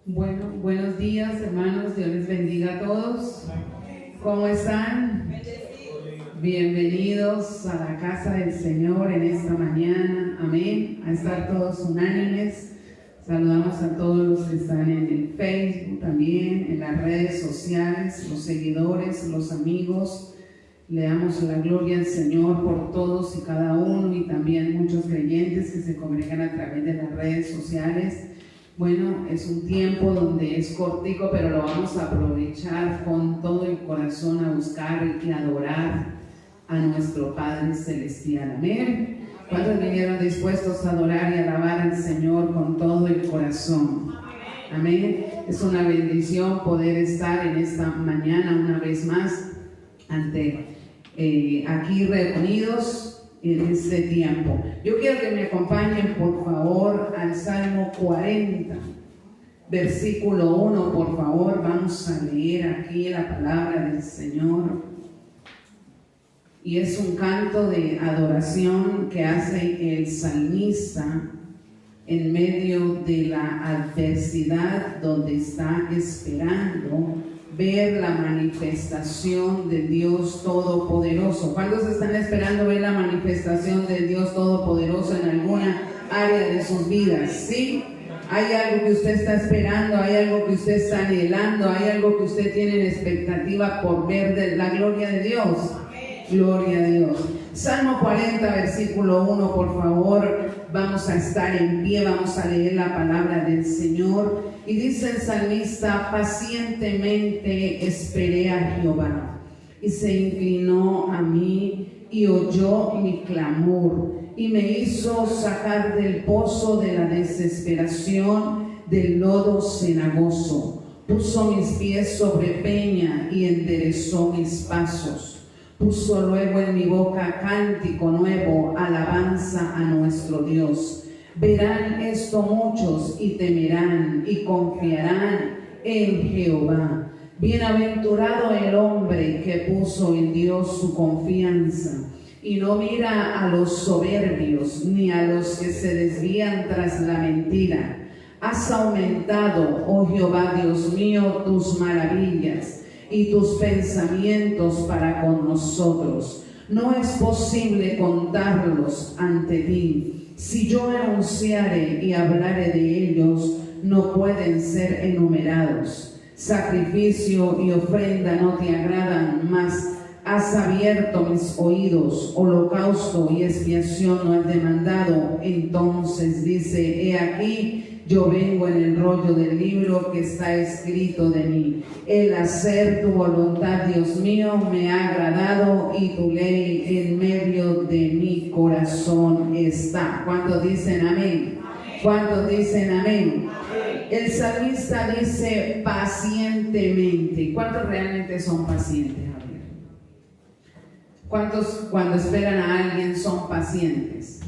Bueno, buenos días, hermanos. Dios les bendiga a todos. ¿Cómo están? Bienvenidos a la casa del Señor en esta mañana. Amén. A estar todos unánimes. Saludamos a todos los que están en el Facebook también, en las redes sociales, los seguidores, los amigos. Le damos la gloria al Señor por todos y cada uno, y también muchos creyentes que se congregan a través de las redes sociales. Bueno, es un tiempo donde es cortico, pero lo vamos a aprovechar con todo el corazón a buscar y adorar a nuestro Padre Celestial. Amén. ¿Cuántos vinieron dispuestos a adorar y alabar al Señor con todo el corazón? Amén. Es una bendición poder estar en esta mañana una vez más aquí reunidos en este tiempo. Yo quiero que me acompañen por favor al Salmo 40, versículo 1, por favor. Vamos a leer aquí la palabra del Señor. Y es un canto de adoración que hace el salmista en medio de la adversidad, donde está esperando ver la manifestación de Dios Todopoderoso. ¿Cuántos están esperando ver la manifestación de Dios Todopoderoso en alguna área de sus vidas? ¿Sí? Hay algo que usted está esperando, hay algo que usted está anhelando, hay algo que usted tiene en expectativa por ver de la gloria de Dios. Gloria a Dios. Salmo 40, versículo 1, por favor. Vamos a estar en pie, vamos a leer la palabra del Señor. Y dice el salmista: pacientemente esperé a Jehová, y se inclinó a mí y oyó mi clamor, y me hizo sacar del pozo de la desesperación, del lodo cenagoso. Puso mis pies sobre peña y enderezó mis pasos. Puso luego en mi boca cántico nuevo, alabanza a nuestro Dios. Verán esto muchos y temerán y confiarán en Jehová. Bienaventurado el hombre que puso en Dios su confianza y no mira a los soberbios ni a los que se desvían tras la mentira. Has aumentado, oh Jehová Dios mío, tus maravillas y tus pensamientos para con nosotros. No es posible contarlos ante ti. Si yo enunciare y hablare de ellos, no pueden ser enumerados. Sacrificio y ofrenda no te agradan, mas has abierto mis oídos. Holocausto y expiación no has demandado. Entonces dice: he aquí, yo vengo en el rollo del libro que está escrito de mí. El hacer tu voluntad, Dios mío, me ha agradado, y tu ley en medio de mi corazón está. ¿Cuántos dicen amén? ¿Cuántos dicen amén? El salmista dice pacientemente. ¿Cuántos realmente son pacientes? A ver. ¿Cuántos cuando esperan a alguien son pacientes?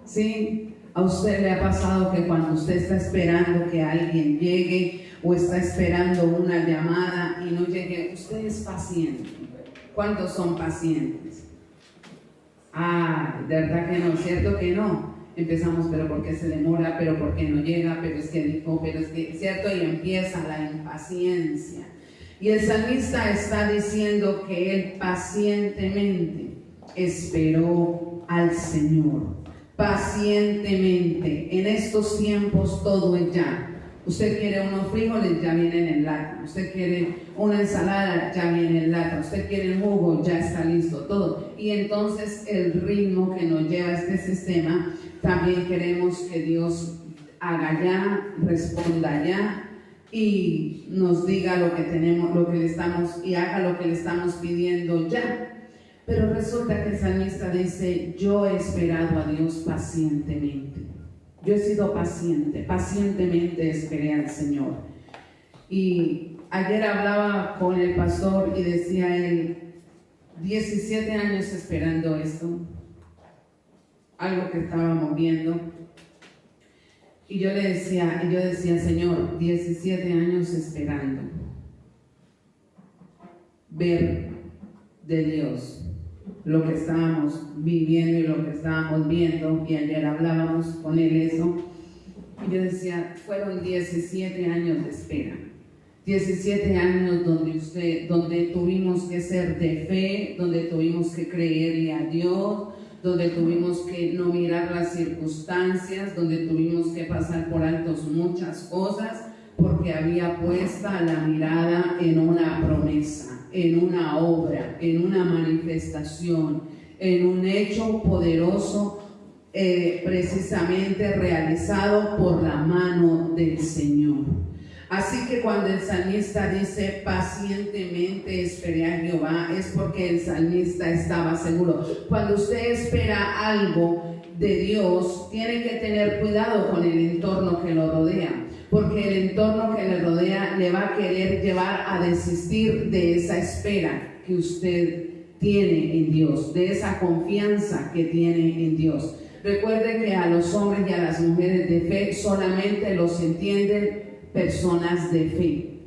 ¿Sí? ¿A usted le ha pasado que cuando usted está esperando que alguien llegue o está esperando una llamada y no llegue, usted es paciente? ¿Cuántos son pacientes? ¿De verdad que no? ¿Cierto que no? Empezamos, pero ¿por qué se demora? ¿Pero por qué no llega? ¿Pero es que dijo? ¿Pero es que? ¿Cierto? Y empieza la impaciencia. Y el salmista está diciendo que él pacientemente esperó al Señor. Pacientemente. En estos tiempos todo es ya. Usted quiere unos frijoles, ya vienen en lata. Usted quiere una ensalada, ya viene en lata. Usted quiere un jugo, ya está listo todo. Y entonces el ritmo que nos lleva este sistema, también queremos que Dios haga ya, responda ya y nos diga lo que tenemos, lo que le estamos, y haga lo que le estamos pidiendo ya. Pero resulta que el salmista dice: yo he esperado a Dios pacientemente. Yo he sido paciente, pacientemente esperé al Señor. Y ayer hablaba con el pastor y decía él: 17 años esperando esto, algo que estábamos viendo. Y yo decía, Señor, 17 años esperando ver de Dios lo que estábamos viviendo y lo que estábamos viendo, y ayer hablábamos con él eso, Y yo decía, fueron 17 años de espera. 17 años donde tuvimos que ser de fe, donde tuvimos que creerle a Dios, donde tuvimos que no mirar las circunstancias, donde tuvimos que pasar por altos muchas cosas, porque había puesta la mirada en una promesa, en una obra, en una manifestación, en un hecho poderoso, precisamente realizado por la mano del Señor. Así que cuando el salmista dice pacientemente esperé a Jehová, es porque el salmista estaba seguro. Cuando usted espera algo de Dios, tiene que tener cuidado con el entorno que lo rodea, porque el entorno que le rodea le va a querer llevar a desistir de esa espera que usted tiene en Dios, de esa confianza que tiene en Dios. Recuerde que a los hombres y a las mujeres de fe solamente los entienden personas de fe.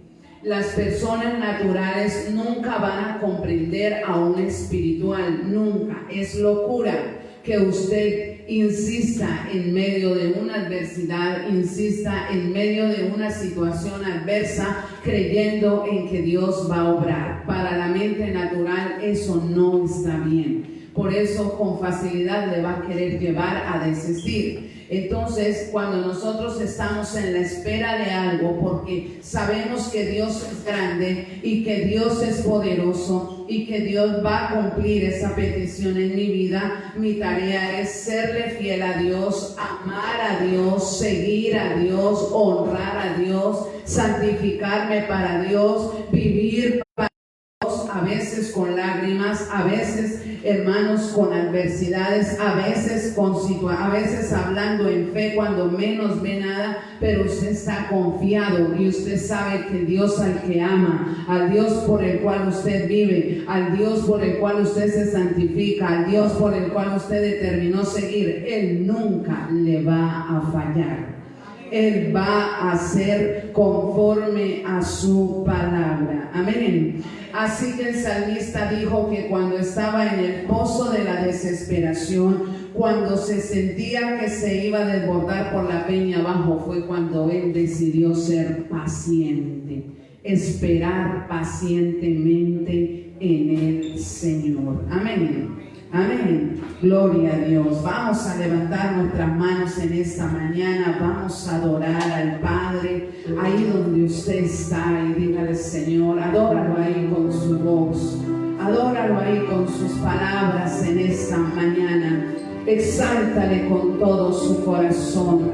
Las personas naturales nunca van a comprender a un espiritual, nunca. Es locura que usted insista en medio de una adversidad, insista en medio de una situación adversa, creyendo en que Dios va a obrar. Para la mente natural eso no está bien. Por eso con facilidad le va a querer llevar a desistir. Entonces, cuando nosotros estamos en la espera de algo, porque sabemos que Dios es grande y que Dios es poderoso y que Dios va a cumplir esa petición en mi vida, mi tarea es serle fiel a Dios, amar a Dios, seguir a Dios, honrar a Dios, santificarme para Dios, vivir para Dios, a veces con lágrimas, a veces, hermanos, con adversidades, a veces hablando en fe cuando menos ve nada, pero usted está confiado y usted sabe que Dios al que ama, al Dios por el cual usted vive, al Dios por el cual usted se santifica, al Dios por el cual usted determinó seguir, Él nunca le va a fallar. Él va a hacer conforme a su palabra. Amén. Así que el salmista dijo que cuando estaba en el pozo de la desesperación, cuando se sentía que se iba a desbordar por la peña abajo, fue cuando él decidió ser paciente, esperar pacientemente en el Señor. Amén. Amén. Gloria a Dios. Vamos a levantar nuestras manos en esta mañana. Vamos a adorar al Padre ahí donde usted está y dígale, Señor, adóralo ahí con su voz. Adóralo ahí con sus palabras en esta mañana. Exáltale con todo su corazón.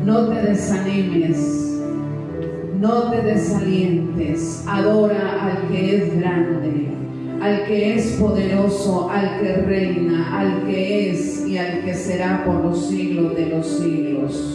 No te desanimes. No te desalientes. Adora al que es grande, al que es poderoso, al que reina, al que es y al que será por los siglos de los siglos.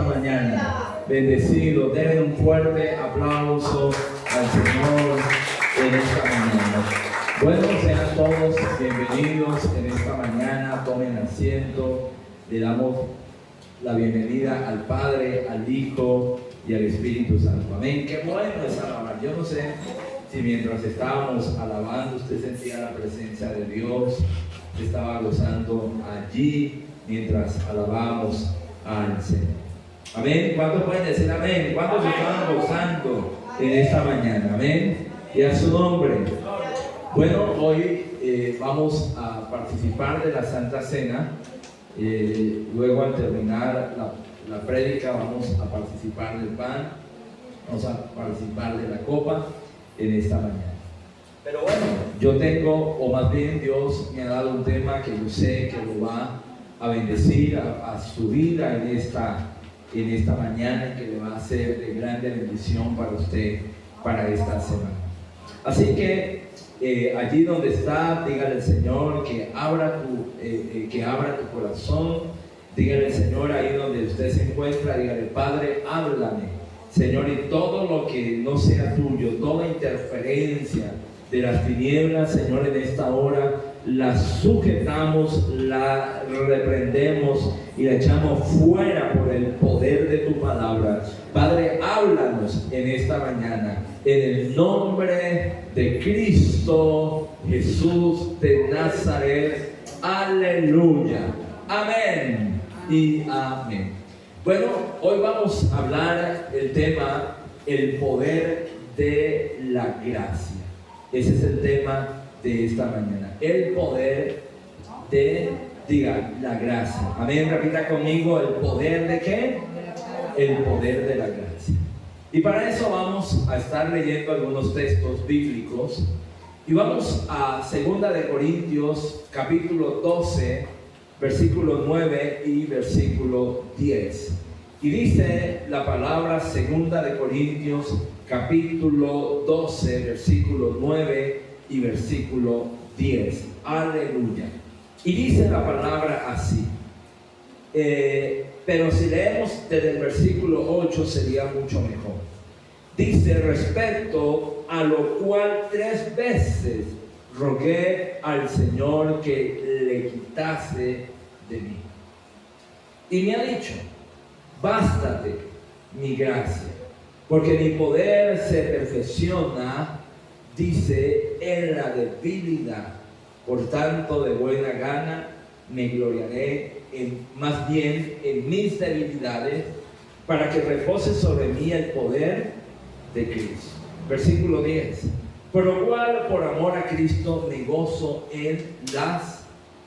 esta mañana. Bendecido. Denle un fuerte aplauso al Señor en esta mañana. Bueno, sean todos bienvenidos en esta mañana. Tomen asiento. Le damos la bienvenida al Padre, al Hijo y al Espíritu Santo. Amén. Qué bueno es alabar. Yo no sé si mientras estábamos alabando usted sentía la presencia de Dios, estaba gozando allí mientras alabamos al Señor. Amén. ¿Cuántos pueden decir amén? ¿Cuántos estaban gozando en esta mañana? Amén. Y a su nombre. Bueno, hoy vamos a participar de la Santa Cena. Luego, al terminar la prédica, vamos a participar del pan, vamos a participar de la copa en esta mañana. Pero bueno, yo tengo, o más bien Dios me ha dado un tema que yo sé que lo va a bendecir a su vida en esta mañana, y que le va a ser de grande bendición para usted para esta semana. Así que allí donde está, dígale al Señor que abra tu corazón. Dígale al Señor ahí donde usted se encuentra, dígale: Padre, háblame, Señor, y todo lo que no sea tuyo, toda interferencia de las tinieblas, Señor, en esta hora la sujetamos, la reprendemos y la echamos fuera por el poder de tu palabra. Padre, háblanos en esta mañana, en el nombre de Cristo Jesús de Nazaret. Aleluya. Amén y amén. Bueno, hoy vamos a hablar el tema: el poder de la gracia. Ese es el tema de esta mañana. El poder de, la gracia. Amén. Repita conmigo: ¿el poder de qué? El poder de la gracia. Y para eso vamos a estar leyendo algunos textos bíblicos. Y vamos a 2 de Corintios, capítulo 12, versículo 9 y versículo 10. Y dice la palabra, 2 de Corintios, capítulo 12, versículo 9 y versículo 10. Aleluya. Y dice la palabra así. Pero si leemos desde el versículo 8 sería mucho mejor. Dice: respecto a lo cual 3 veces rogué al Señor que le quitase de mí. Y me ha dicho: bástate mi gracia, porque mi poder se perfecciona, dice, en la debilidad. Por tanto, de buena gana me gloriaré más bien en mis debilidades, para que repose sobre mí el poder de Cristo. Versículo 10. Por lo cual, por amor a Cristo, me gozo en las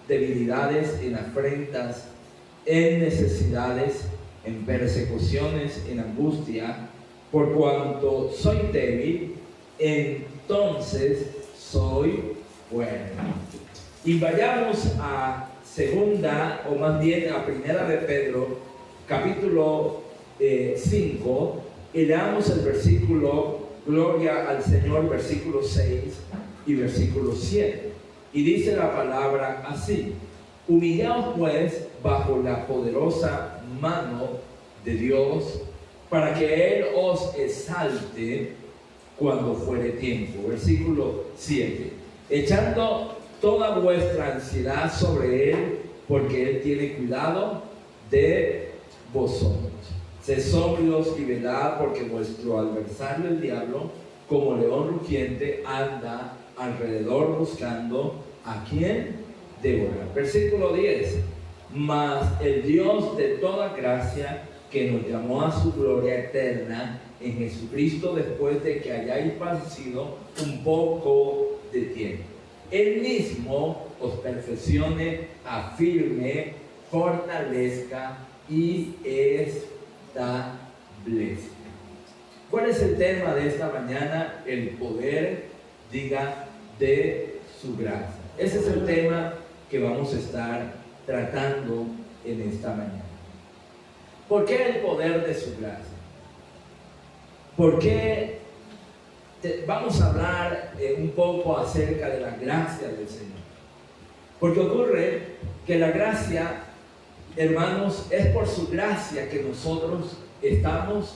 debilidades, en afrentas, en necesidades, en persecuciones, en angustia, por cuanto soy débil, entonces soy fuerte. Y vayamos a segunda, o más bien a primera de Pedro, capítulo 5, y leamos el versículo, gloria al Señor, versículo 6 y versículo 7. Y dice la palabra así: humillaos pues bajo la poderosa mano de Dios, para que Él os exalte cuando fuere tiempo. Versículo 7. Echando toda vuestra ansiedad sobre Él, porque Él tiene cuidado de vosotros. Sed sobrios y velad, porque vuestro adversario el diablo, como león rugiente, anda alrededor buscando a quien devorar. Versículo 10. Mas el Dios de toda gracia, que nos llamó a su gloria eterna en Jesucristo, después de que hayáis padecido un poco de tiempo, Él mismo os perfeccione, afirme, fortalezca y establezca. ¿Cuál es el tema de esta mañana? El poder, de su gracia. Ese es el tema que vamos a estar tratando en esta mañana. ¿Por qué el poder de su gracia? ¿Por qué? Vamos a hablar un poco acerca de la gracia del Señor. Porque ocurre que la gracia hermanos, es por su gracia que nosotros estamos,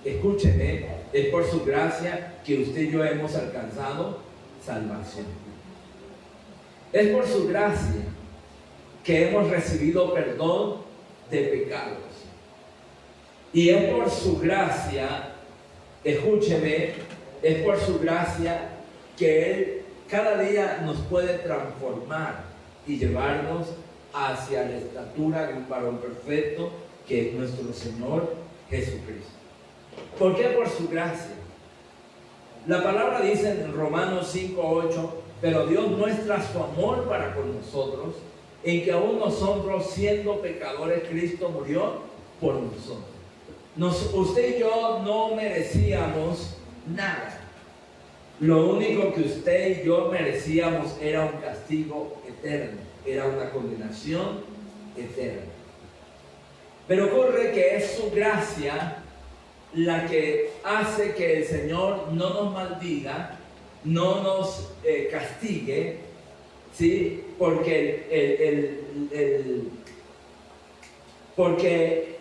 escúcheme, es por su gracia que usted y yo hemos alcanzado salvación. Es por su gracia que hemos recibido perdón de pecados. Y es por su gracia, escúcheme, es por su gracia que Él cada día nos puede transformar y llevarnos hacia la estatura de un varón perfecto, que es nuestro Señor Jesucristo. ¿Por qué? Por su gracia. La palabra dice en Romanos 5:8, pero Dios muestra su amor para con nosotros, en que aún nosotros, siendo pecadores, Cristo murió por nosotros. Usted y yo no merecíamos nada. Lo único que usted y yo merecíamos era un castigo eterno, era una condenación eterna. Pero ocurre que es su gracia la que hace que el Señor no nos maldiga, no nos castigue, ¿sí? Porque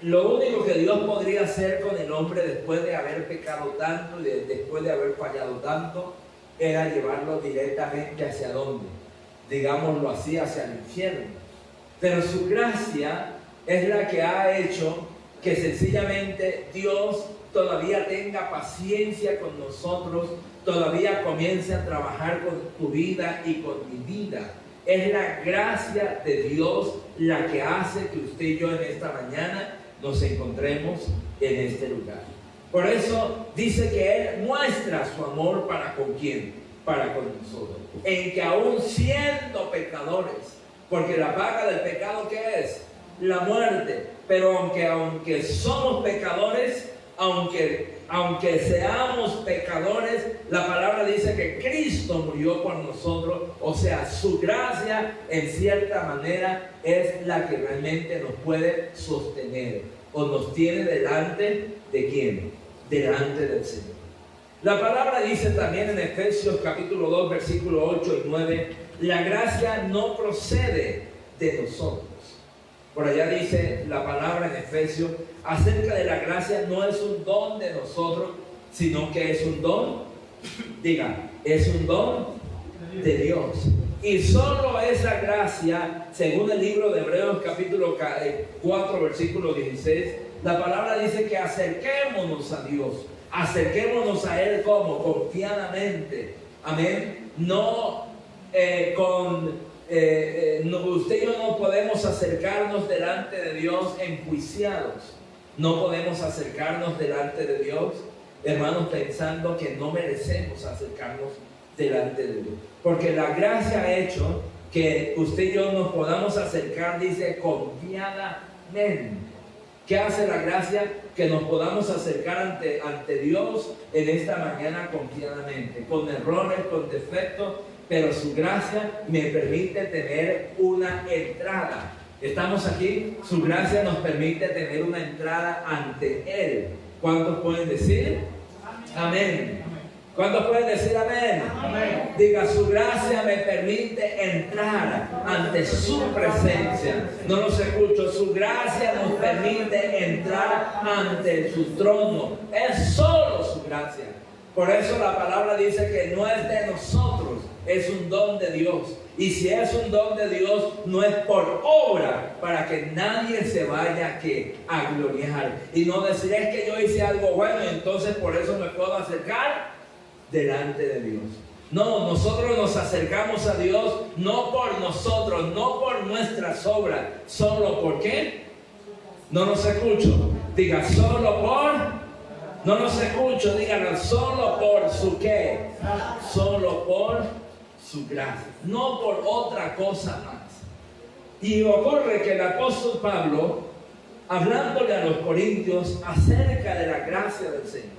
lo único que Dios podría hacer con el hombre después de haber pecado tanto y después de haber fallado tanto, era llevarlo directamente hacia dónde, digámoslo así, hacia el infierno. Pero su gracia es la que ha hecho que sencillamente Dios todavía tenga paciencia con nosotros, todavía comience a trabajar con tu vida y con mi vida. Es la gracia de Dios la que hace que usted y yo en esta mañana nos encontremos en este lugar. Por eso dice que Él muestra su amor para con quién, para con nosotros, en que aún siendo pecadores, porque la paga del pecado ¿qué es? La muerte. Pero aunque somos pecadores, aunque seamos pecadores, la palabra dice que Cristo murió por nosotros. O sea, su gracia en cierta manera es la que realmente nos puede sostener o nos tiene delante de ¿quién? Delante del Señor. La palabra dice también en Efesios capítulo 2 versículo 8 y 9, la gracia no procede de nosotros. Por allá dice la palabra en Efesios acerca de la gracia, no es un don de nosotros, sino que es un don, diga, es un don de Dios. Y solo esa gracia, según el libro de Hebreos capítulo 4 versículo 16, la palabra dice que acerquémonos a Dios, acerquémonos a Él como confiadamente, amén, no usted y yo no podemos acercarnos delante de Dios enjuiciados. No podemos acercarnos delante de Dios, hermanos, pensando que no merecemos acercarnos delante de Dios. Porque la gracia ha hecho que usted y yo nos podamos acercar, dice, confiadamente. ¿Qué hace la gracia? Que nos podamos acercar ante Dios en esta mañana confiadamente, con errores, con defectos, pero su gracia me permite tener una entrada. ¿Estamos aquí? Su gracia nos permite tener una entrada ante Él. ¿Cuántos pueden decir? Amén. ¿Cuántos pueden decir amén? Amén. Diga, su gracia me permite entrar ante su presencia. No los escucho. Su gracia nos permite entrar ante su trono. Es solo su gracia. Por eso la palabra dice que no es de nosotros, es un don de Dios. Y si es un don de Dios, no es por obra, para que nadie se vaya a gloriar. Y no decir, es que yo hice algo bueno y entonces por eso me puedo acercar delante de Dios. No, nosotros nos acercamos a Dios no por nosotros, no por nuestras obras, solo por ¿qué? No los escucho. Diga, solo por... No los escucho, díganlo, solo por su qué, solo por su gracia, no por otra cosa más. Y ocurre que el apóstol Pablo, hablándole a los corintios acerca de la gracia del Señor,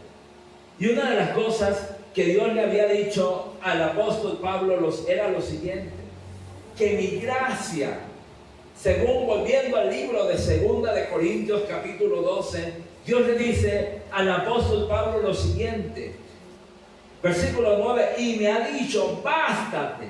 y una de las cosas que Dios le había dicho al apóstol Pablo era lo siguiente, que mi gracia, según volviendo al libro de 2 de Corintios capítulo 12, Dios le dice al apóstol Pablo lo siguiente, versículo 9, y me ha dicho, bástate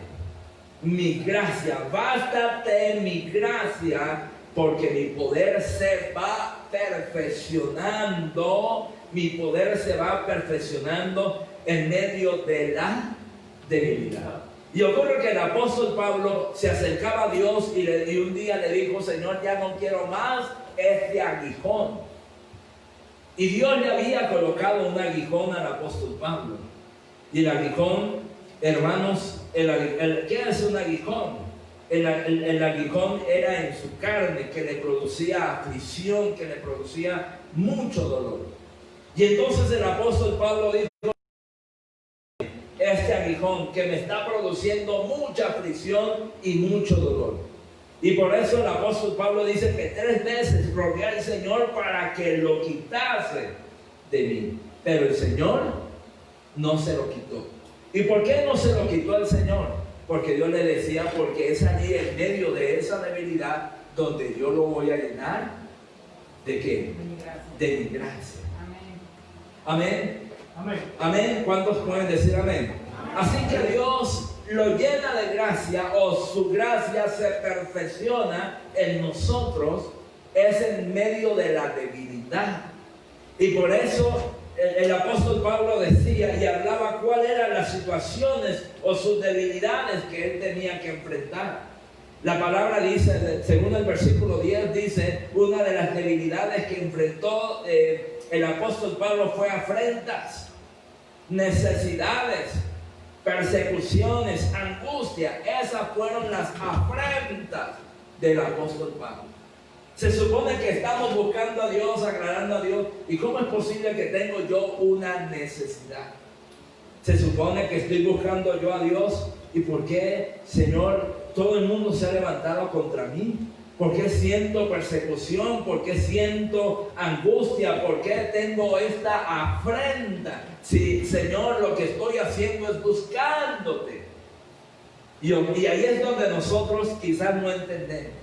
mi gracia, bástate mi gracia, porque mi poder se va perfeccionando, mi poder se va perfeccionando en medio de la debilidad. Y ocurre que el apóstol Pablo se acercaba a Dios y un día le dijo: Señor, ya no quiero más este aguijón. Y Dios le había colocado un aguijón al apóstol Pablo. Y el aguijón, hermanos, ¿qué es un aguijón? El aguijón era en su carne, que le producía aflicción, que le producía mucho dolor. Y entonces el apóstol Pablo dijo: este aguijón que me está produciendo mucha aflicción y mucho dolor. Y por eso el apóstol Pablo dice que 3 veces rogué al Señor para que lo quitase de mí. Pero el Señor no se lo quitó. ¿Y por qué no se lo quitó el Señor? Porque Dios le decía: porque es allí en medio de esa debilidad donde yo lo voy a llenar ¿de qué? De mi gracia. Amén. Amén. Amén. ¿Cuántos pueden decir amén? Así que Dios lo llena de gracia, o su gracia se perfecciona en nosotros, es en medio de la debilidad. Y por eso el apóstol Pablo decía y hablaba cuáles eran las situaciones o sus debilidades que él tenía que enfrentar. La palabra dice, según el versículo 10, dice: una de las debilidades que enfrentó el apóstol Pablo fue afrentas, necesidades, persecuciones, angustia. Esas fueron las afrentas del apóstol Pablo. Se supone que estamos buscando a Dios, agradando a Dios. ¿Y cómo es posible que tengo yo una necesidad? Se supone que estoy buscando yo a Dios. ¿Y por qué, Señor, todo el mundo se ha levantado contra mí? ¿Por qué siento persecución? ¿Por qué siento angustia? ¿Por qué tengo esta afrenta? Si, Señor, lo que estoy haciendo es buscándote. Y ahí es donde nosotros quizás no entendemos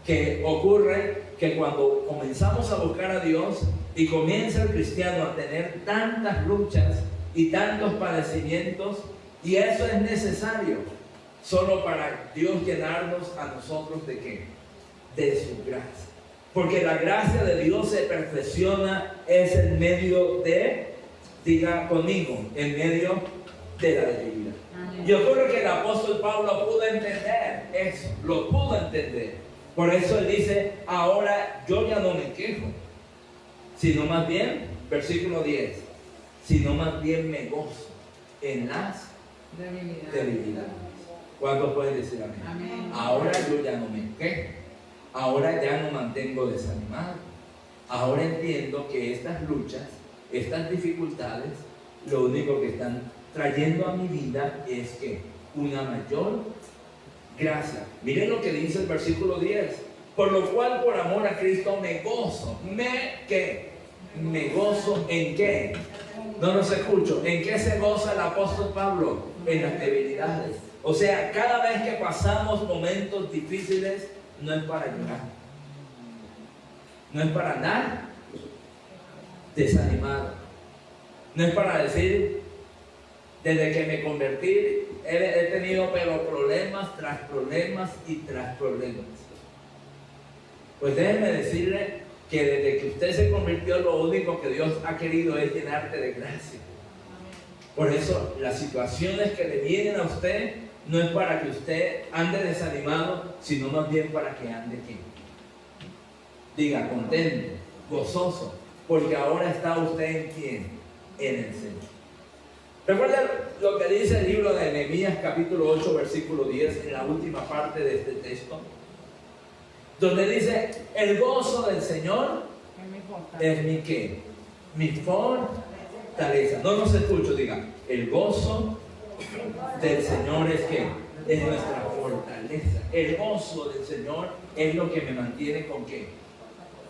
que ocurre que cuando comenzamos a buscar a Dios y comienza el cristiano a tener tantas luchas y tantos padecimientos, y eso es necesario solo para Dios llenarnos a nosotros ¿de qué? De su gracia. Porque la gracia de Dios se perfecciona es en medio de, diga conmigo, en medio de la debilidad. Y ocurre que el apóstol Pablo pudo entender eso, lo pudo entender. Por eso él dice: ahora yo ya no me quejo, sino más bien, versículo 10, sino más bien me gozo en las debilidades. ¿Cuántos pueden decir amén? Amén. Ahora yo ya no me quejo, ahora ya no mantengo desanimado. Ahora entiendo que estas luchas, estas dificultades, lo único que están trayendo a mi vida es que una mayor gracia. Miren lo que dice el versículo 10: por lo cual, por amor a Cristo, me gozo. ¿Me gozo en qué? No los escucho. ¿En qué se goza el apóstol Pablo? En las debilidades. O sea, cada vez que pasamos momentos difíciles, no es para llorar, no es para andar desanimado, no es para decir: desde que me convertí he tenido pero problemas tras problemas y tras problemas. Pues déjenme decirle que desde que usted se convirtió, lo único que Dios ha querido es llenarte de gracia. Por eso las situaciones que le vienen a usted no es para que usted ande desanimado, sino más bien para que ande ¿qué? Diga contento, gozoso, porque ahora está usted en ¿quién? En el Señor. Recuerden lo que dice el libro de Nehemías capítulo 8 versículo 10 en la última parte de este texto, donde dice: el gozo del Señor es mi ¿qué? Mi fortaleza. No nos escucho, diga: el gozo del Señor es ¿qué? Es nuestra fortaleza. El gozo del Señor es lo que me mantiene ¿con qué?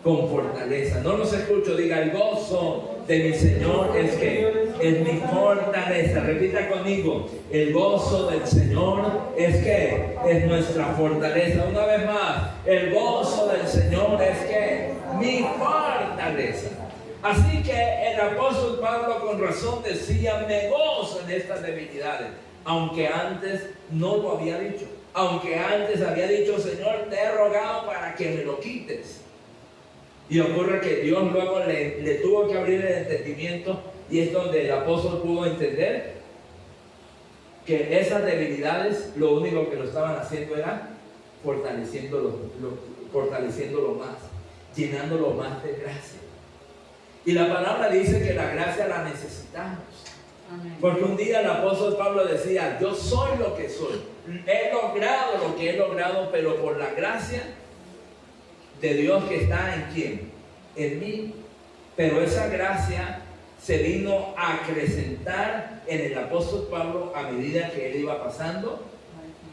Con fortaleza. No los escucho, diga: el gozo de mi Señor es que es mi fortaleza. Repita conmigo: el gozo del Señor es que es nuestra fortaleza. Una vez más: el gozo del Señor es que mi fortaleza. Así que el apóstol Pablo con razón decía: me gozo en estas debilidades. aunque antes no lo había dicho. Aunque antes había dicho, Señor, te he rogado para que me lo quites. Y ocurre que Dios luego le tuvo que abrir el entendimiento, y es donde el apóstol pudo entender que esas debilidades lo único que lo estaban haciendo era fortaleciéndolo más, llenándolo más de gracia. Y la palabra dice que la gracia la necesitamos. Amén. Porque un día el apóstol Pablo decía, yo soy lo que soy, he logrado lo que he logrado, pero por la gracia de Dios que está en ¿quién? En mí. Pero esa gracia se vino a acrecentar en el apóstol Pablo a medida que él iba pasando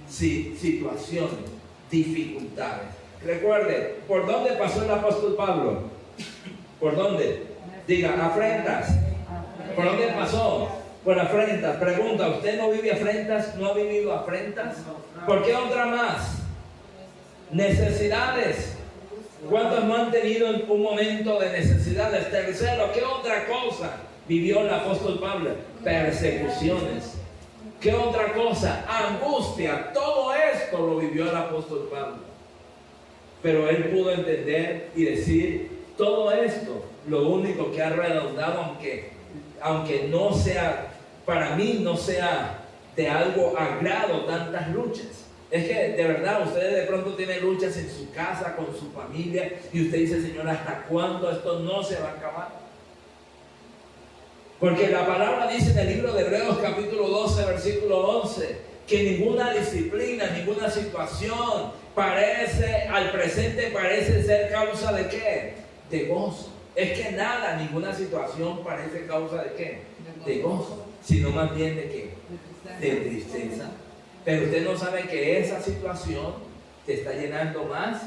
situaciones, dificultades. Recuerde, ¿por dónde pasó el apóstol Pablo? ¿Por dónde? Diga, afrentas. ¿Por dónde pasó? Por afrentas. Pregunta, ¿usted no vive afrentas? ¿No ha vivido afrentas? ¿Por qué otra más? Necesidades. ¿Cuántos no han tenido un momento de necesidades? Tercero, ¿qué otra cosa vivió el apóstol Pablo? Persecuciones. ¿Qué otra cosa? Angustia. Todo esto lo vivió el apóstol Pablo. Pero él pudo entender y decir, todo esto, lo único que ha redundado, aunque no sea, para mí no sea de algo agrado tantas luchas. Es que de verdad ustedes de pronto tienen luchas en su casa, con su familia, y usted dice, Señor, ¿hasta cuándo esto no se va a acabar? Porque la palabra dice en el libro de Hebreos capítulo 12, versículo 11, que ninguna disciplina, ninguna situación al presente parece ser causa de ¿qué? De gozo. Es que nada, ninguna situación parece causa de ¿qué? De gozo, sino más bien de ¿qué? De tristeza. Pero usted no sabe que esa situación te está llenando más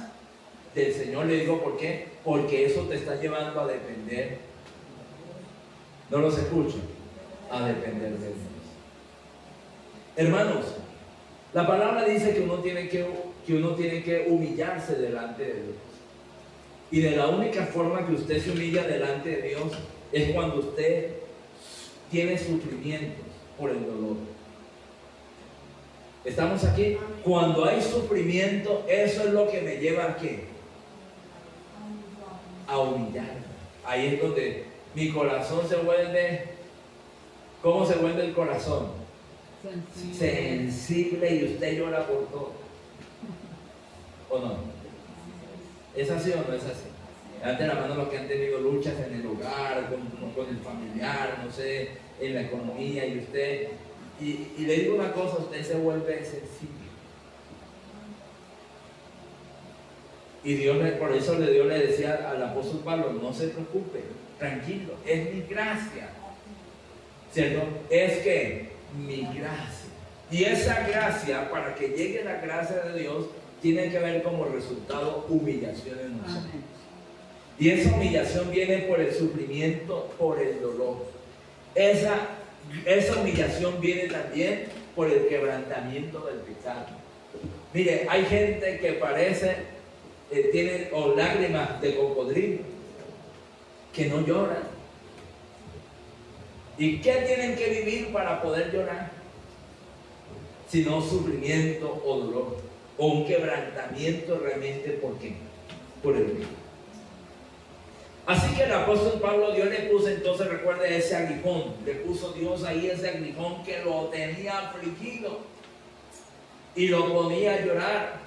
del Señor. Le digo, ¿por qué? Porque eso te está llevando a depender. ¿No los escucho? A depender de Dios. Hermanos, la palabra dice que uno tiene que humillarse delante de Dios. Y de la única forma que usted se humilla delante de Dios es cuando usted tiene sufrimientos por el dolor. ¿Estamos aquí? Cuando hay sufrimiento, eso es lo que me lleva ¿a qué? A humillarme. Ahí es donde mi corazón se vuelve, ¿cómo se vuelve el corazón? Sensible, y usted llora por todo. ¿O no? ¿Es así o no es así? Levanten la mano los que han tenido luchas en el hogar, con el familiar, no sé, en la economía, y usted, y le digo una cosa, usted se vuelve sensible. Y Dios, por eso Dios le decía al apóstol Pablo, no se preocupe, tranquilo, es mi gracia, ¿cierto? Es que mi gracia. Y esa gracia, para que llegue la gracia de Dios, tiene que ver como resultado humillación en nosotros. Amén. Y esa humillación viene por el sufrimiento, por el dolor. Esa humillación viene también por el quebrantamiento del pecado. Mire, hay gente que parece, tiene lágrimas de cocodrilo, que no lloran. ¿Y qué tienen que vivir para poder llorar? Sino sufrimiento o dolor, o un quebrantamiento realmente. ¿Por qué? Por el pecado. Así que el apóstol Pablo, Dios le puso, entonces recuerde ese aguijón, le puso Dios ahí ese aguijón que lo tenía afligido y lo ponía a llorar.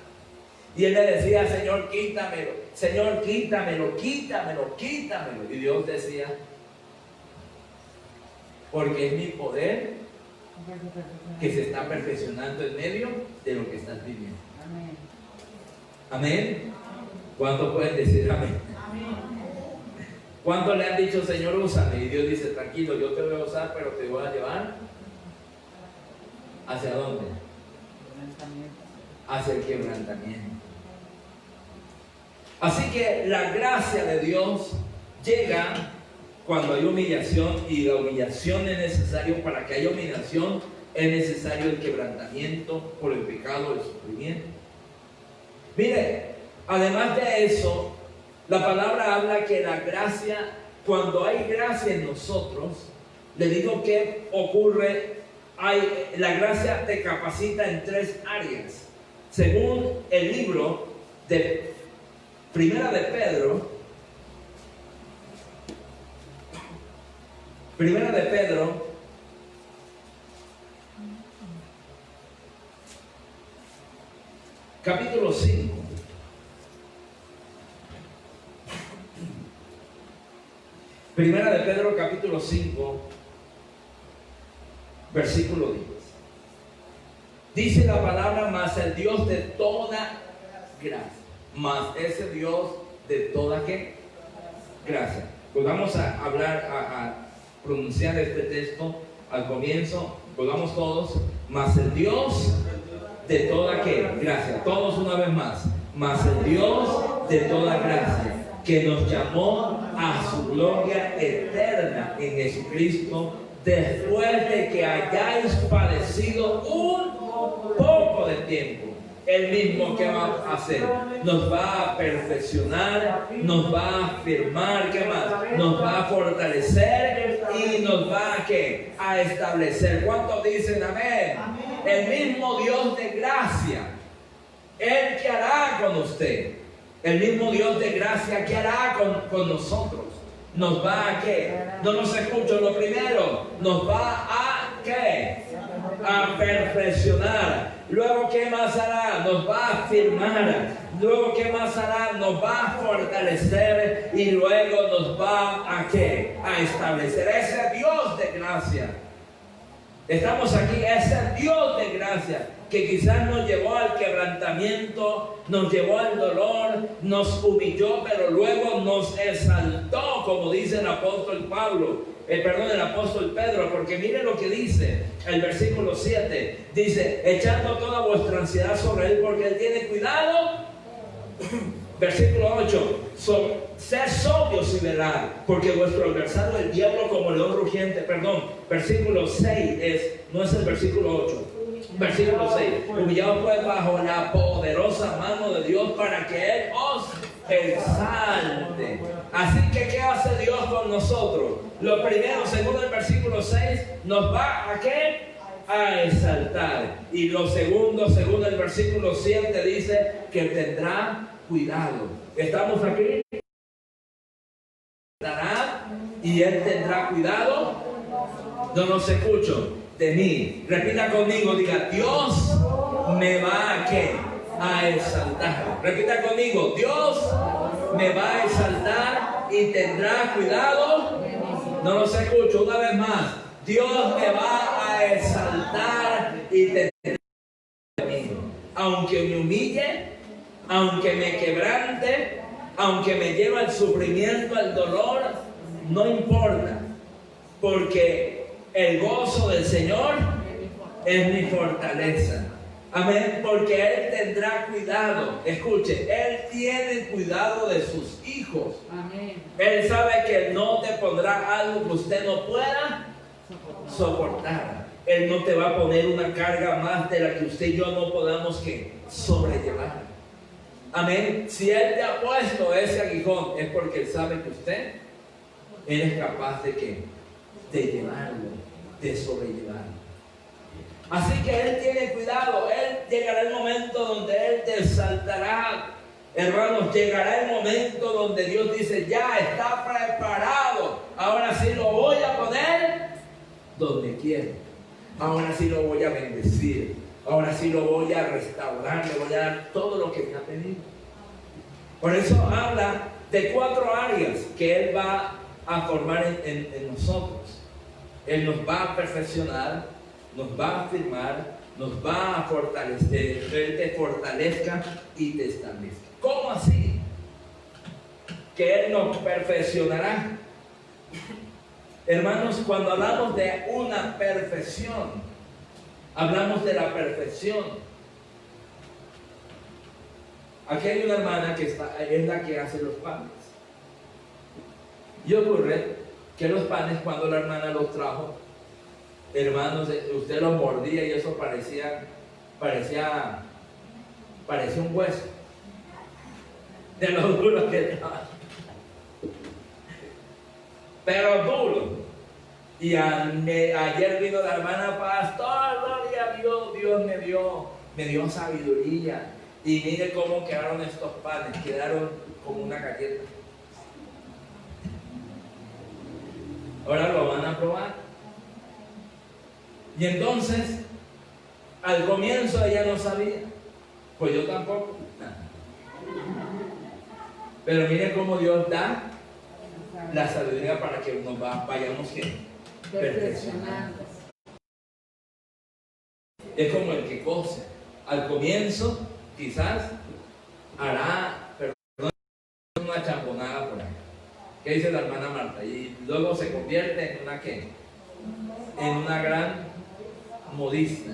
Y él le decía, Señor, quítamelo, Señor, quítamelo, quítamelo, quítamelo. Y Dios decía, porque es mi poder que se está perfeccionando en medio de lo que estás viviendo. Amén. Amén. ¿Cuántos pueden decir amén? Amén. ¿Cuántos le han dicho, Señor, úsame? Y Dios dice, tranquilo, yo te voy a usar, pero te voy a llevar ¿hacia dónde? Hacia el quebrantamiento. Así que la gracia de Dios llega cuando hay humillación, y la humillación es necesario. Para que haya humillación es necesario el quebrantamiento por el pecado, el sufrimiento. Mire, además de eso, la palabra habla que la gracia, cuando hay gracia en nosotros, le digo que ocurre la gracia te capacita en 3 áreas. Según el libro de Primera de Pedro, capítulo 5. Primera de Pedro, capítulo 5, versículo 10. Dice la palabra: mas el Dios de toda gracia. Mas ese Dios de toda ¿qué? Gracia. Pues vamos a hablar, a pronunciar este texto al comienzo. Volvamos todos. Mas el Dios de toda ¿qué? Gracia. Todos una vez más. Mas el Dios de toda gracia, que nos llamó a su gloria eterna en Jesucristo, después de que hayáis padecido un poco de tiempo. El mismo que va a hacer, nos va a perfeccionar, nos va a afirmar, ¿qué más? Nos va a fortalecer y nos va a ¿qué? A establecer. ¿Cuántos dicen amén? El mismo Dios de gracia, Él que hará con usted. El mismo Dios de gracia que hará con nosotros. Nos va a ¿qué? No nos escucho. Lo primero, nos va a ¿qué? A perfeccionar. Luego, ¿qué más hará? Nos va a afirmar. Luego, ¿qué más hará? Nos va a fortalecer. Y luego nos va a ¿qué? A establecer. Ese Dios de gracia. Estamos aquí, ese Dios de gracia que quizás nos llevó al quebrantamiento, nos llevó al dolor, nos humilló, pero luego nos exaltó, como dice el apóstol el apóstol Pedro, porque mire lo que dice el versículo 7, dice: echando toda vuestra ansiedad sobre Él, porque Él tiene cuidado. Versículo 8, sed sobrios y velad, porque vuestro adversario el diablo como león rugiente. Versículo 6 no es el versículo 8. Versículo 6, humillaos pues bajo la poderosa mano de Dios para que Él os exalte. Así que ¿qué hace Dios con nosotros? Lo primero, según el versículo 6, nos va a ¿qué? A exaltar. Y lo segundo, según el versículo 7, dice que tendrá cuidado. ¿Estamos aquí? Y Él tendrá cuidado. No nos escucho de mí. Repita conmigo, diga: Dios me va a ¿qué? A exaltar. Repita conmigo: Dios me va a exaltar y tendrá cuidado. No nos escucho una vez más. Dios me va a exaltar y tendrá cuidado. Aunque me humille, aunque me quebrante, aunque me lleve al sufrimiento, al dolor, no importa, porque el gozo del Señor es mi fortaleza. Amén, porque Él tendrá cuidado. Escuche, Él tiene cuidado de sus hijos. Amén. Él sabe que no te pondrá algo que usted no pueda soportar. Él no te va a poner una carga más de la que usted y yo no podamos ¿qué? Sobrellevar. Amén. Si Él te ha puesto ese aguijón, es porque Él sabe que usted es capaz de ¿qué? De llevarlo, de sobrellevarlo. Así que Él tiene cuidado. Él llegará el momento donde Él te exaltará. Hermanos, llegará el momento donde Dios dice: ya está preparado. Ahora sí lo voy a poner donde quiero. Ahora sí lo voy a bendecir. Ahora sí lo voy a restaurar. Le voy a dar todo lo que me ha pedido. Por eso habla de 4 áreas que Él va a formar en nosotros. Él nos va a perfeccionar, nos va a afirmar, nos va a fortalecer, Él te fortalezca y te establezca. ¿Cómo así? Que Él nos perfeccionará. Hermanos, cuando hablamos de una perfección, hablamos de la perfección. Aquí hay una hermana que es la que hace los panes. Y ocurre que los panes, cuando la hermana los trajo, hermanos, usted los mordía y eso parecía un hueso de lo duro que estaba, pero duro. Y ayer vino la hermana pastor, gloria a Dios, Dios me dio sabiduría. Y mire cómo quedaron estos panes, quedaron como una galleta. Ahora lo van a probar. Y entonces, al comienzo ella no sabía, pues yo tampoco. Pero miren cómo Dios da la sabiduría para que nos vayamos perfeccionando. Es como el que cose. Al comienzo, quizás hará, una champonada por ahí. ¿Qué dice la hermana Marta? Y luego se convierte en una ¿qué? En una gran modista.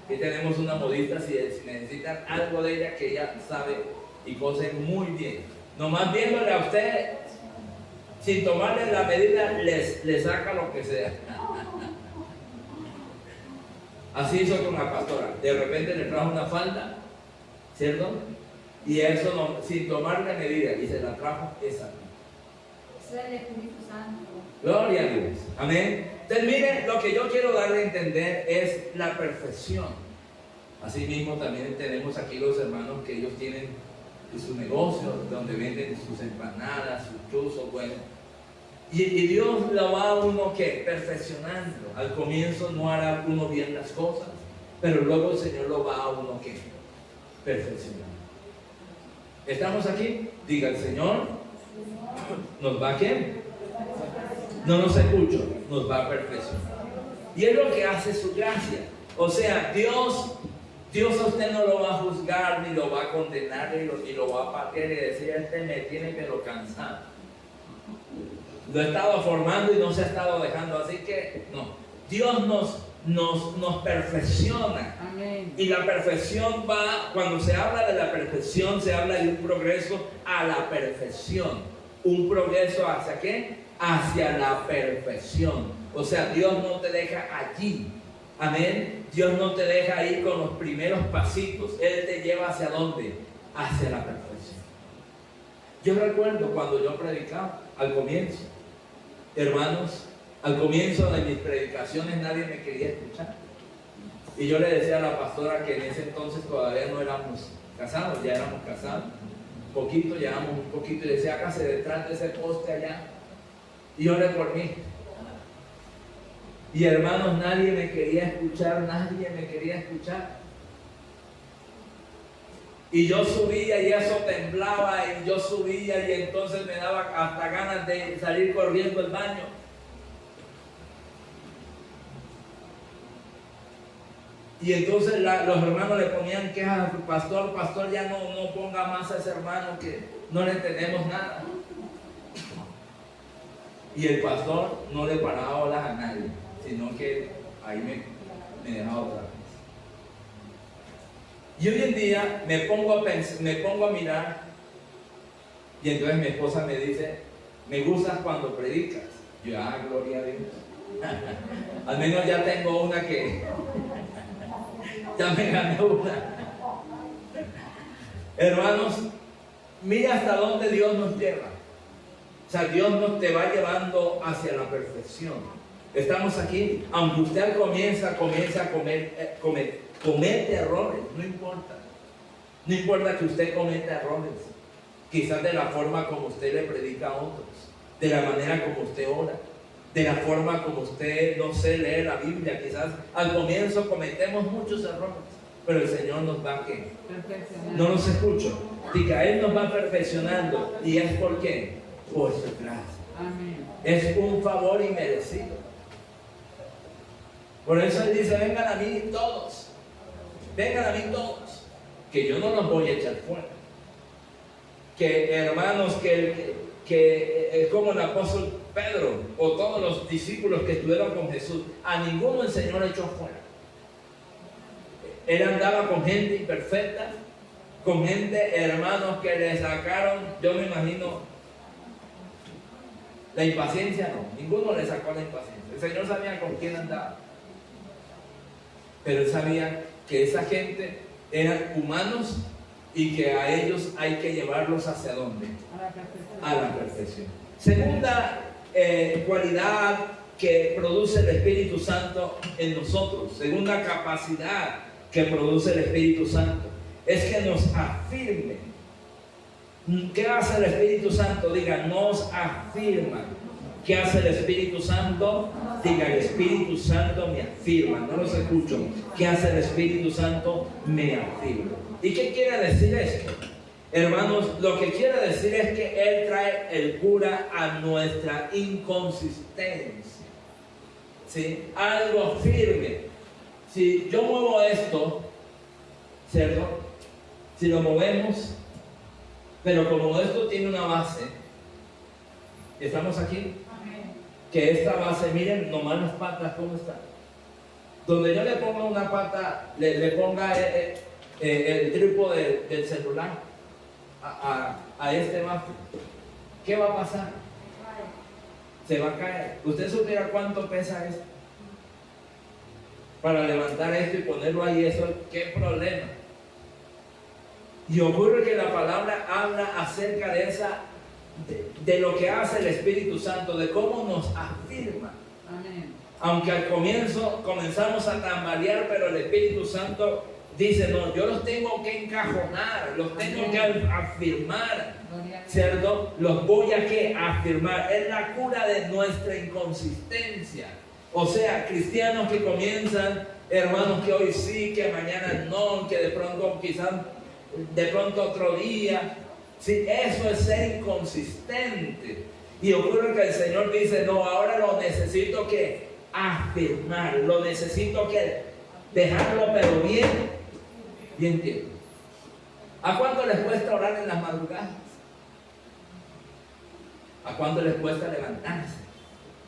Y tenemos una modista, si necesitan algo de ella, que ella sabe y cose muy bien. Nomás viéndole a usted, sin tomarle la medida, le saca lo que sea. Así hizo con la pastora. De repente le trajo una falda, ¿cierto? Y eso no, sin tomarle medida, y se la trajo esa. Es el Espíritu Santo. Gloria a Dios. Amén. Entonces, miren, lo que yo quiero darle a entender es la perfección. Así mismo también tenemos aquí los hermanos que ellos tienen su negocio, donde venden sus empanadas, sus chuzos, bueno. Y Dios lo va a uno que perfeccionando. Al comienzo no hará uno bien las cosas, pero luego el Señor lo va a uno que perfeccionando. ¿Estamos aquí? Diga el Señor, ¿nos va a qué? No nos escucho, nos va a perfeccionar. Y es lo que hace su gracia. O sea, Dios a usted no lo va a juzgar, ni lo va a condenar, ni lo va a patear y decir, este me tiene que lo cansar. Lo he estado formando y no se ha estado dejando, así que no. Dios nos perfecciona. Amén. Y la perfección va, cuando se habla de la perfección, se habla de un progreso a la perfección. Un progreso hacia qué? Hacia la perfección. O sea, Dios no te deja allí. Amén. Dios no te deja ahí con los primeros pasitos. Él te lleva hacia dónde? Hacia la perfección. Yo recuerdo cuando yo predicaba al comienzo, hermanos, al comienzo de mis predicaciones nadie me quería escuchar. Y yo le decía a la pastora que en ese entonces todavía no éramos casados, ya éramos casados. Poquito, llevamos un poquito, y decía, hágase detrás de ese poste allá y ore por mí. Y hermanos, nadie me quería escuchar, nadie me quería escuchar. Y yo subía y eso temblaba, y yo subía y entonces me daba hasta ganas de salir corriendo al baño. Y entonces los hermanos le ponían quejas, pastor, ya no ponga más a ese hermano que no le entendemos nada. Y el pastor no le paraba bolas a nadie, sino que ahí me dejaba otra vez. Y hoy en día me pongo a mirar, y entonces mi esposa me dice, me gustas cuando predicas. Yo, gloria a Dios. Al menos ya tengo una que ya me gané una. Hermanos, mira hasta dónde Dios nos lleva. O sea, Dios nos te va llevando hacia la perfección. Estamos aquí, aunque usted comienza a comete errores, no importa. No importa que usted cometa errores. Quizás de la forma como usted le predica a otros, de la manera como usted ora, de la forma como usted, no sé, lee la Biblia. Quizás al comienzo cometemos muchos errores, pero el Señor nos va a ¿qué? No nos escucho. Diga, Él nos va perfeccionando. ¿Y es por qué? Por su gracia. Amén. Es un favor inmerecido. Por eso Él dice, vengan a mí todos. Vengan a mí todos, que yo no los voy a echar fuera. Que hermanos, que como el apóstol Pedro o todos los discípulos que estuvieron con Jesús, a ninguno el Señor echó fuera. Él andaba con gente imperfecta, con gente, hermanos, que le sacaron, yo me imagino, la impaciencia. No, ninguno le sacó la impaciencia. El Señor sabía con quién andaba, pero Él sabía que esa gente eran humanos y que a ellos hay que llevarlos hacia ¿dónde? A la perfección. Segunda cualidad que produce el Espíritu Santo en nosotros. Segunda capacidad que produce el Espíritu Santo es que nos afirme. ¿Qué hace el Espíritu Santo? Diga, nos afirma. ¿Qué hace el Espíritu Santo? Diga, el Espíritu Santo me afirma. No los escucho. ¿Qué hace el Espíritu Santo? Me afirma. ¿Y qué quiere decir esto? Hermanos, lo que quiere decir es que Él trae el cura a nuestra inconsistencia. ¿Sí? Algo firme. Si yo muevo esto, ¿cierto? Si lo movemos, pero como esto tiene una base, ¿estamos aquí? Que esta base, miren nomás las patas, ¿cómo están? Donde yo le ponga una pata, le ponga el trípode del celular a este bafle, ¿qué va a pasar? Se va a caer. ¿Usted supiera cuánto pesa esto? Para levantar esto y ponerlo ahí, eso, ¿qué problema? Y ocurre que la palabra habla acerca de lo que hace el Espíritu Santo, de cómo nos afirma. Amén. Aunque al comienzo comenzamos a tambalear, pero el Espíritu Santo dice, no, yo los tengo que encajonar, los tengo que afirmar, ¿cierto? Los voy a afirmar. Es la cura de nuestra inconsistencia. O sea, cristianos que comienzan, hermanos, que hoy sí, que mañana no, que de pronto quizás, de pronto otro día. Sí, eso es ser inconsistente. Y ocurre que el Señor dice, no, ahora lo necesito que afirmar, lo necesito que dejarlo, pero bien tiempo. ¿A cuánto les cuesta orar en las madrugadas? ¿A cuánto les cuesta levantarse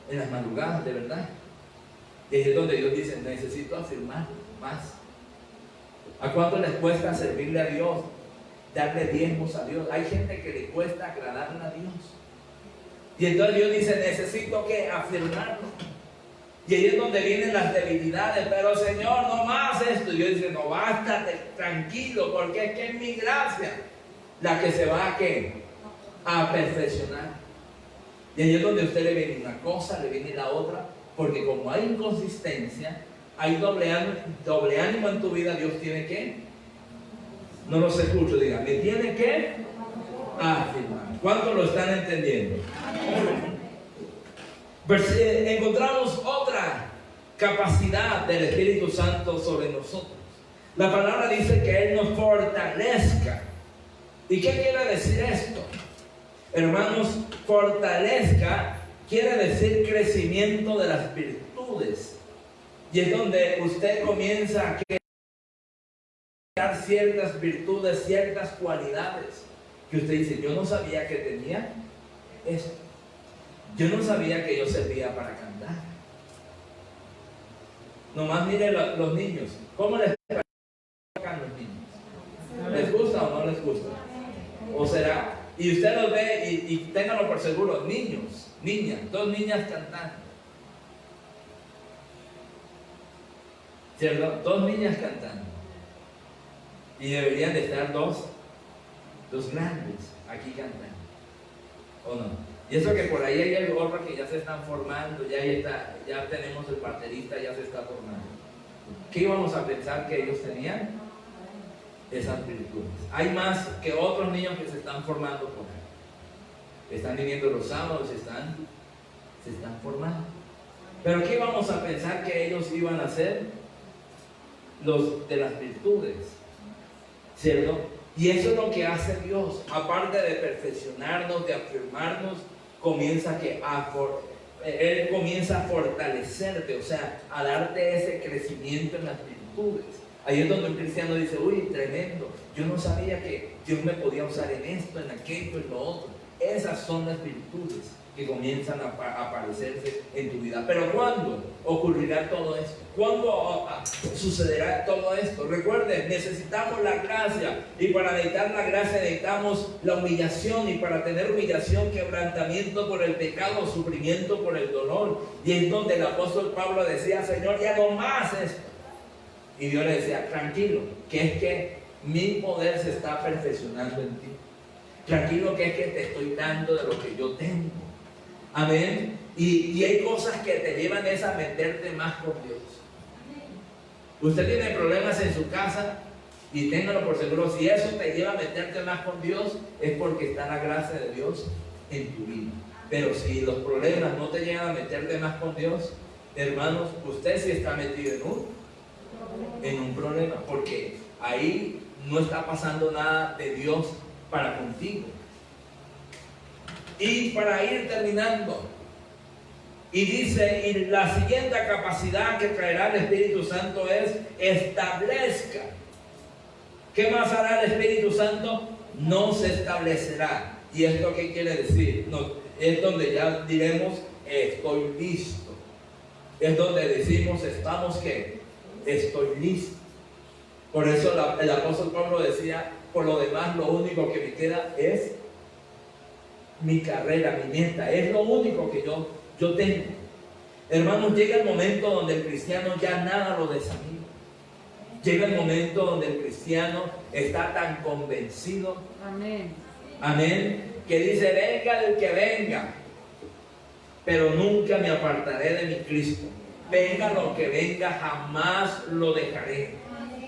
en las madrugadas, de verdad? Y ahí es donde Dios dice, necesito afirmar más. ¿A cuánto les cuesta servirle a Dios? Darle diezmos a Dios. Hay gente que le cuesta agradarle a Dios. Y entonces Dios dice, necesito que afirmarlo. Y ahí es donde vienen las debilidades. Pero Señor, no más esto. Y Dios dice, no, bástate, tranquilo, porque es que es mi gracia la que se va a ¿qué? A perfeccionar. Y ahí es donde a usted le viene una cosa, le viene la otra. Porque como hay inconsistencia, hay doble ánimo en tu vida, Dios tiene que, no los escucho, digan, me tiene que afirmar. ¿Cuántos lo están entendiendo? Encontramos otra capacidad del Espíritu Santo sobre nosotros. La palabra dice que Él nos fortalezca. ¿Y qué quiere decir esto? Hermanos, fortalezca quiere decir crecimiento de las virtudes. Y es donde usted comienza a crear ciertas virtudes, ciertas cualidades. Que usted dice, yo no sabía que tenía esto. Yo no sabía que yo servía para cantar. Nomás mire los niños. ¿Cómo les tocan los niños? ¿Les gusta o no les gusta? ¿O será? Y usted los ve y ténganlo por seguro, niños, niñas, dos niñas cantando. ¿Cierto? Dos niñas cantando. Y deberían de estar dos grandes aquí cantando. ¿O no? Y eso que por ahí hay otros que ya se están formando, ya tenemos el baterista, ya se está formando. ¿Qué íbamos a pensar que ellos tenían? Esas virtudes. Hay más que otros niños que se están formando por ahí. Están viniendo los sábados, se están formando. Pero ¿qué íbamos a pensar que ellos iban a hacer? Los de las virtudes, ¿cierto? Y eso es lo que hace Dios. Aparte de perfeccionarnos, de afirmarnos, Él comienza a fortalecerte, o sea, a darte ese crecimiento en las virtudes. Ahí es donde un cristiano dice, uy, tremendo, yo no sabía que Dios me podía usar en esto, en aquello, en lo otro. Esas son las virtudes que comienzan a aparecerse en tu vida. Pero ¿cuándo ocurrirá todo esto? ¿Cuándo sucederá todo esto? Recuerden, necesitamos la gracia, y para necesitar la gracia necesitamos la humillación, y para tener humillación, quebrantamiento por el pecado, sufrimiento por el dolor. Y es donde el apóstol Pablo decía, Señor, ya no más esto. Y Dios le decía, tranquilo, que es que mi poder se está perfeccionando en ti. Tranquilo, que es que te estoy dando de lo que yo tengo. Amén. Y hay cosas que te llevan a meterte más con Dios. Usted tiene problemas en su casa y téngalo por seguro, si eso te lleva a meterte más con Dios, es porque está la gracia de Dios en tu vida. Pero si los problemas no te llegan a meterte más con Dios, hermanos, usted sí está metido en un problema, porque ahí no está pasando nada de Dios para contigo. Y para ir terminando, y dice, y la siguiente capacidad que traerá el Espíritu Santo es establezca. ¿Qué más hará el Espíritu Santo? Nos establecerá. ¿Y esto qué quiere decir? No, es donde ya diremos, estoy listo. Es donde decimos, ¿estamos qué? Estoy listo. Por eso el apóstol Pablo decía, por lo demás lo único que me queda es mi carrera, mi meta. Es lo único que yo tengo. Hermanos, llega el momento donde el cristiano ya nada lo desanima. Llega el momento donde el cristiano está tan convencido. Amén. Amén. Que dice, venga el que venga, pero nunca me apartaré de mi Cristo. Venga lo que venga, jamás lo dejaré.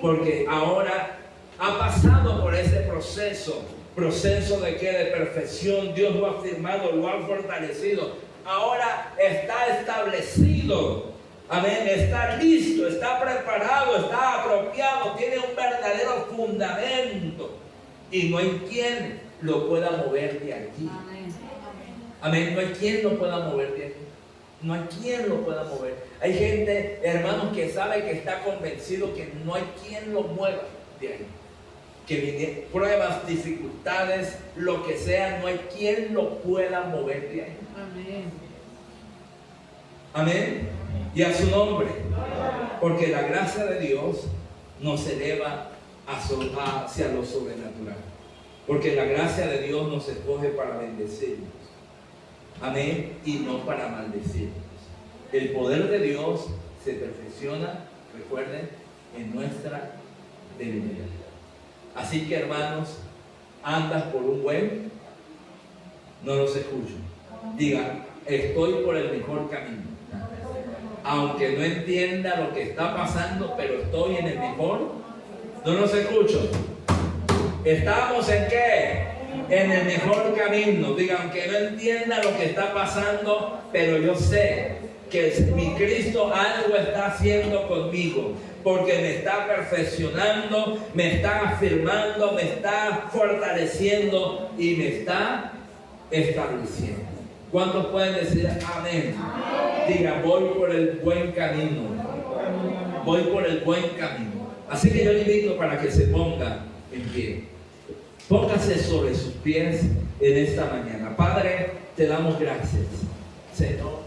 Porque ahora ha pasado por ese proceso de que de perfección. Dios lo ha firmado, lo ha fortalecido. Ahora está establecido. Amén, está listo, está preparado, está apropiado, tiene un verdadero fundamento. Y no hay quien lo pueda mover de aquí. Amén, no hay quien lo pueda mover de aquí. No hay quien lo pueda mover. Hay gente, hermanos, que sabe que está convencido que no hay quien lo mueva de ahí. Que viene pruebas, dificultades, lo que sea, no hay quien lo pueda mover de ahí. Amén. Amén. Y a su nombre. Porque la gracia de Dios nos eleva hacia lo sobrenatural. Porque la gracia de Dios nos escoge para bendecirnos. Amén. Y no para maldecirnos. El poder de Dios se perfecciona, recuerden, en nuestra debilidad. Así que, hermanos, andas por un buen, no los escucho. Diga, estoy por el mejor camino. Aunque no entienda lo que está pasando, pero estoy en el mejor, no los escucho. ¿Estamos en qué? En el mejor camino. Diga, aunque no entienda lo que está pasando, pero yo sé que mi Cristo algo está haciendo conmigo, porque me está perfeccionando, me está afirmando, me está fortaleciendo y me está estableciendo. ¿Cuántos pueden decir amén? Diga, voy por el buen camino. Voy por el buen camino. Así que yo le invito para que se ponga en pie. Póngase sobre sus pies en esta mañana. Padre, te damos gracias, Señor.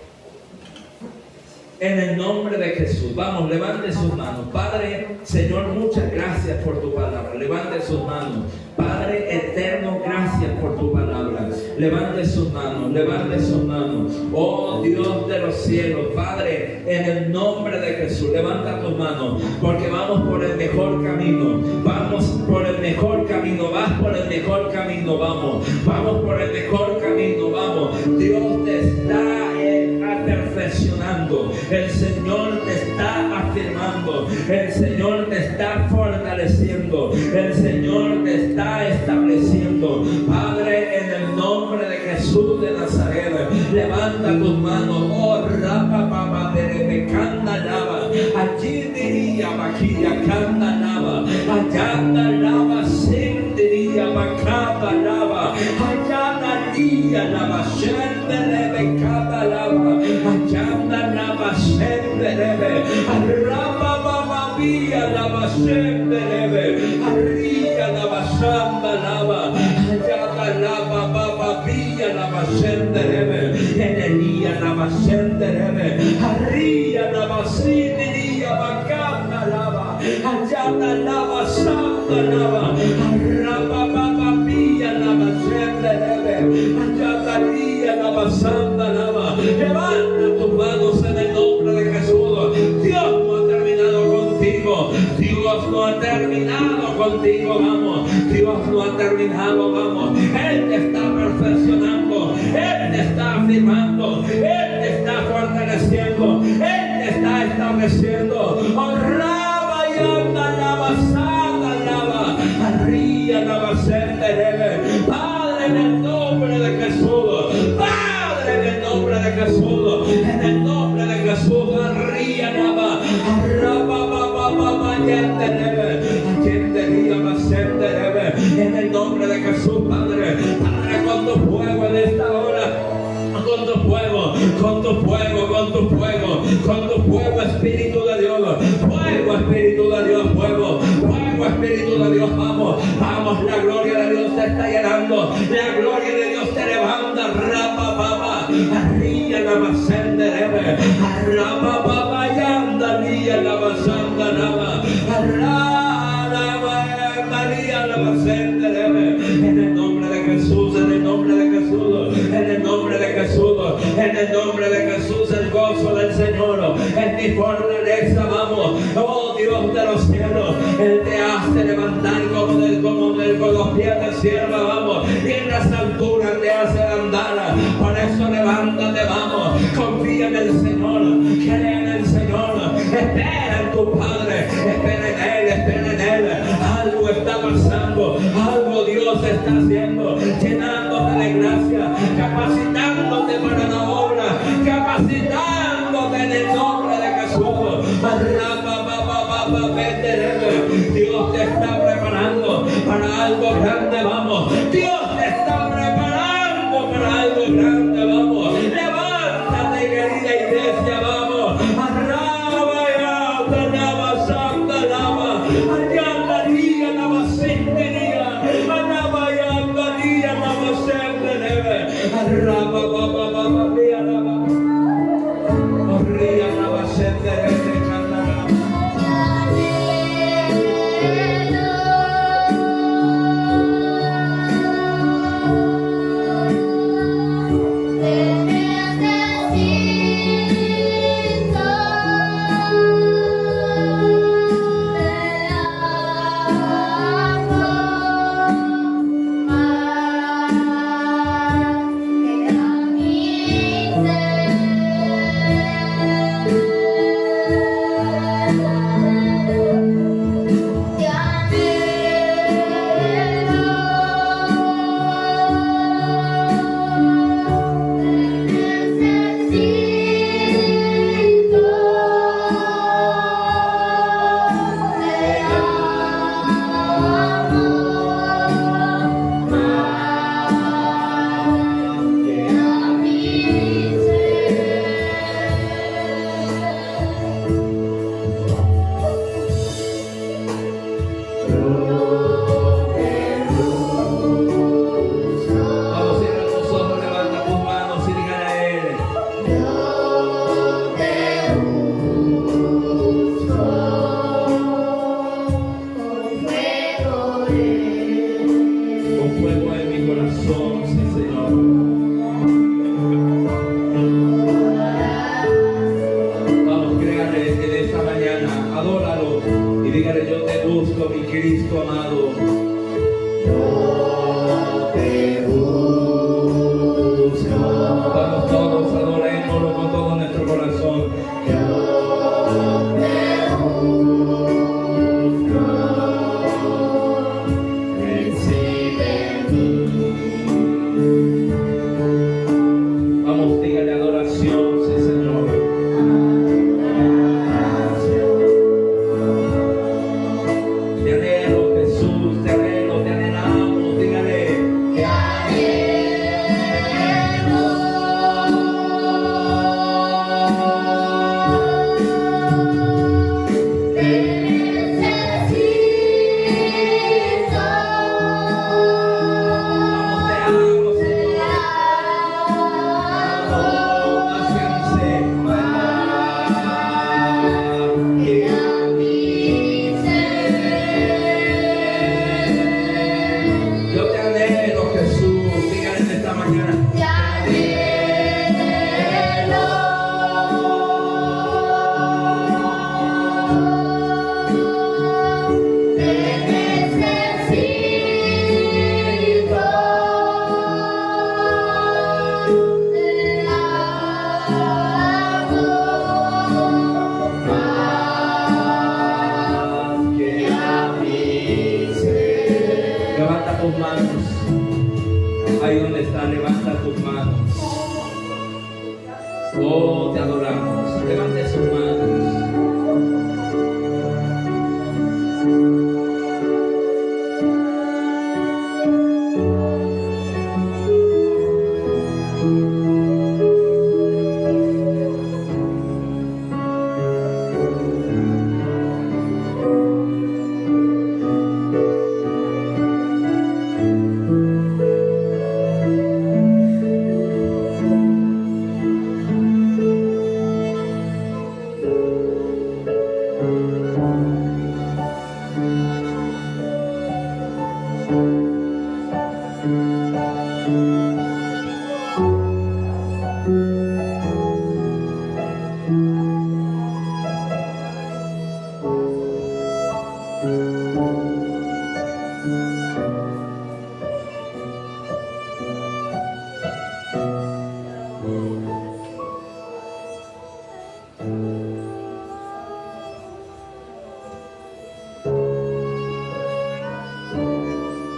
En el nombre de Jesús, vamos, levante sus manos. Padre, Señor, muchas gracias por tu palabra. Levante sus manos. Padre eterno, gracias por tu palabra. Levante sus manos, levante sus manos. Oh Dios de los cielos, Padre, en el nombre de Jesús, levanta tus manos, porque vamos por el mejor camino. Vamos por el mejor camino, vas por el mejor camino, vamos. Vamos por el mejor camino, vamos. Dios te está perfeccionando. El Señor te está afirmando. El Señor te está fortaleciendo. El Señor te está estableciendo. Padre, en el nombre de Jesús de Nazaret, levanta tus manos. Oh, rapa papa de canda lava. Allí diría vaquilla canda lava. Allá lava sin diría vacada lava. Allá daría lava shendele cada lava. Allá lava shendele. Arraba baba vía lava shendele. Arriba lava samba lava. Allá lava baba vía lava shendele. Enería lava shendele. Arriba lava siniría vacada lava. Allá lava samba lava. Arraba baba vía lava shendele. Allá daría lava samba lava. Levanta tus manos en el nombre de Jesús. Dios no ha terminado contigo. Dios no ha terminado contigo, vamos. Dios no ha terminado, vamos. Él te está perfeccionando. Él te está afirmando. Él te estableciendo. Él te está estableciendo. Oh, Raba y anda, lava, sana, lava. Arría, lava, sente, debe. Padre, en el nombre de Jesús. Padre, en el nombre de Jesús. En el nombre de Jesús. Arría, lava. Arraba, baba, yente, debe. Yente, lava, sente, debe. En el nombre de Jesús, Padre. Padre, con tu fuego en esta hora. Con tu fuego, con tu fuego, con tu fuego, con tu fuego, Espíritu de Dios, fuego, Espíritu de Dios, fuego, fuego, Espíritu de Dios, vamos, vamos, la gloria de Dios te está llenando, la gloria de Dios te levanta, rapa, baba, arriba, la masende, debe, rapa, baba, yanda, ría, la masanda, rapa, María, la masende, debe, en el nombre de Jesús, en el nombre de Jesús, en el nombre de Jesús, en el nombre de Jesús, el gozo del Señor es mi fortaleza, vamos, oh Dios de los cielos, Él te hace levantar con los pies de sierva, vamos, y en las alturas te hace andar, por eso levántate, vamos, confía en el Señor, cree en el Señor, espera en tu Padre, espera en Él, algo está pasando, algo Dios está haciendo, llenándote de gracia, capacitándote para la obra, capacitándote en el nombre de Jesús. Dios te está preparando para algo grande, vamos. Dios te está preparando para algo grande, vamos. Levántate, querida iglesia, vamos. Arraba y anda, santa, lava. Allá ría, lava, sentería. Arraba y anda, ría, lava, sentería. Arraba, baba, baba, ría, lava. Ría, lava, sentería. Vamos todos, adoremos. Oh, te adoramos. Levante sus manos.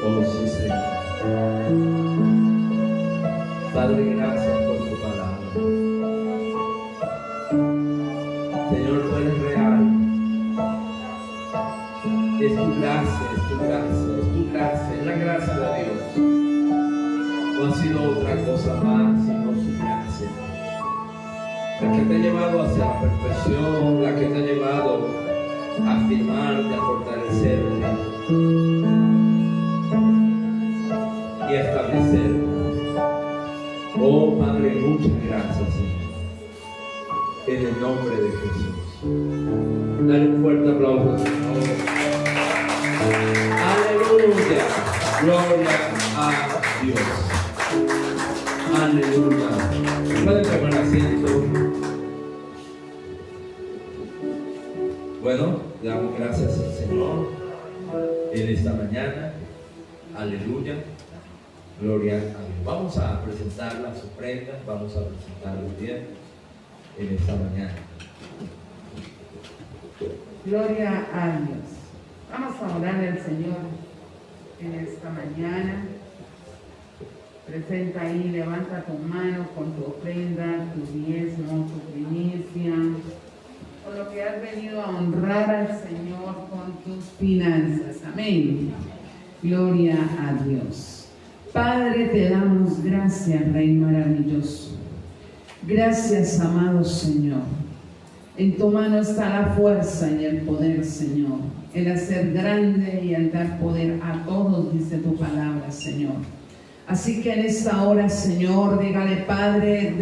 Oh, sí, Señor. Padre, gracias por tu palabra. Señor, tú eres real. Es tu gracia, es tu gracia, es tu gracia, es la gracia de Dios. No ha sido otra cosa más sino su gracia. La que te ha llevado hacia la perfección, la que te ha llevado a afirmarte, a fortalecerte y a establecerte. Oh Padre, muchas gracias, Señor. En el nombre de Jesús. Dale un fuerte aplauso al Señor. Aleluya. Gloria a Dios. Aleluya. Pueden tomar asiento. Bueno, le damos gracias al Señor en esta mañana. Aleluya. Gloria a Dios. Vamos a presentar las ofrendas, vamos a presentar los diezmos en esta mañana. Gloria a Dios. Vamos a orar al Señor en esta mañana. Presenta ahí, levanta tu mano con tu ofrenda, tu diezmo, tu primicia, con lo que has venido a honrar al Señor con tus finanzas. Amén. Gloria a Dios. Padre, te damos gracias, Rey maravilloso. Gracias, amado Señor. En tu mano está la fuerza y el poder, Señor. El hacer grande y el dar poder a todos, dice tu palabra, Señor. Así que en esta hora, Señor, dígale, Padre,